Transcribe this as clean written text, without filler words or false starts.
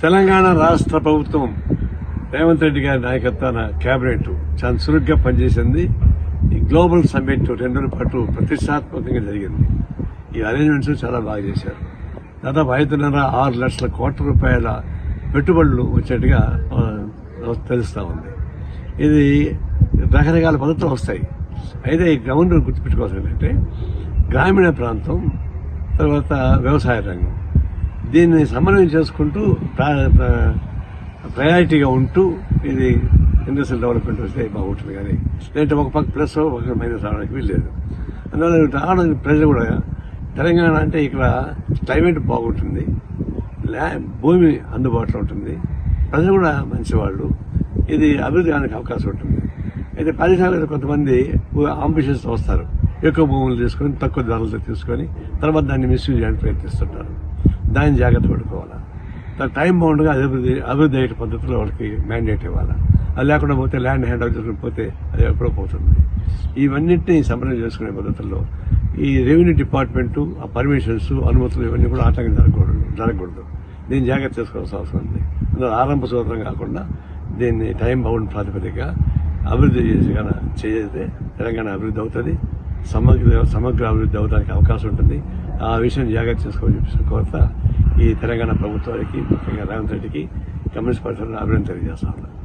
తెలంగాణ రాష్ట్ర ప్రభుత్వం రేవంత్ రెడ్డి గారి నాయకత్వాన కేబినెట్ చాలా చురుగ్గా పనిచేసింది. ఈ గ్లోబల్ సమ్మిట్ 2 రోజుల పాటు ప్రతిష్టాత్మకంగా జరిగింది. ఈ అరేంజ్మెంట్స్ చాలా బాగా చేశారు. దాదాపు 5.5-6 లక్షల కోట్ల రూపాయల పెట్టుబడులు వచ్చేట్టుగా తెలుస్తూ ఉంది. ఇది రకరకాల పద్ధతులు వస్తాయి. అయితే ఈ గ్రౌండ్ గుర్తుపెట్టుకోవాల్సింది ఏంటంటే గ్రామీణ ప్రాంతం, తర్వాత వ్యవసాయ రంగం, దీన్ని సమన్వయం చేసుకుంటూ ప్రయారిటీగా ఉంటూ ఇది ఇండస్ట్రియల్ డెవలప్మెంట్ వస్తే బాగుంటుంది. కానీ లేదంటే ఒక పక్క ప్లస్ ఒక మైనస్ రావడానికి వీల్లేదు. అందువల్ల రావడానికి ప్రజలు కూడా తెలంగాణ అంటే ఇక్కడ క్లైమేట్ బాగుంటుంది, భూమి అందుబాటులో ఉంటుంది, ప్రజలు కూడా మంచివాళ్ళు, ఇది అభివృద్ధి కావడానికి అవకాశం ఉంటుంది. అయితే పారిశ్రామిక కొంతమంది అంబిషన్స్ వస్తారు, ఎక్కువ భూములు తీసుకొని తక్కువ ధరలతో తీసుకొని తర్వాత దాన్ని మిస్యూజ్ చేయడానికి ప్రయత్నిస్తుంటారు. దాన్ని జాగ్రత్త పడుకోవాలా. టైం బౌండ్గా అభివృద్ధి అయ్యే పద్ధతిలో వాళ్ళకి మ్యాండేట్ ఇవ్వాలా. అది లేకుండా పోతే ల్యాండ్ హ్యాండ్ ఓవర్ చేసుకుని పోతే అది ఎప్పుడో పోతుంది. ఇవన్నింటినీ సమన్వయం చేసుకునే పద్ధతుల్లో ఈ రెవెన్యూ డిపార్ట్మెంటు, ఆ పర్మిషన్స్, అనుమతులు ఇవన్నీ కూడా ఆటంకం జరగకూడదు. దీన్ని జాగ్రత్త చేసుకోవాల్సిన అవసరం ఉంది. అందులో ఆరంభ సూత్రం కాకుండా దీన్ని టైం బౌండ్ ప్రాతిపదికగా అభివృద్ధి చేస్తే తెలంగాణ అభివృద్ధి అవుతుంది, సమగ్ర అభివృద్ధి అవడానికి అవకాశం ఉంటుంది. ఆ విషయం జాగ్రత్త చేసుకోవాలని చెప్పి కోరుతా ఈ తెలంగాణ ప్రభుత్వానికి, ముఖ్యంగా రేవంత్ రెడ్డికి, కమ్యూనిస్ట్ పార్టీ అభివృద్ధి తెలియజేస్తా ఉన్నారు.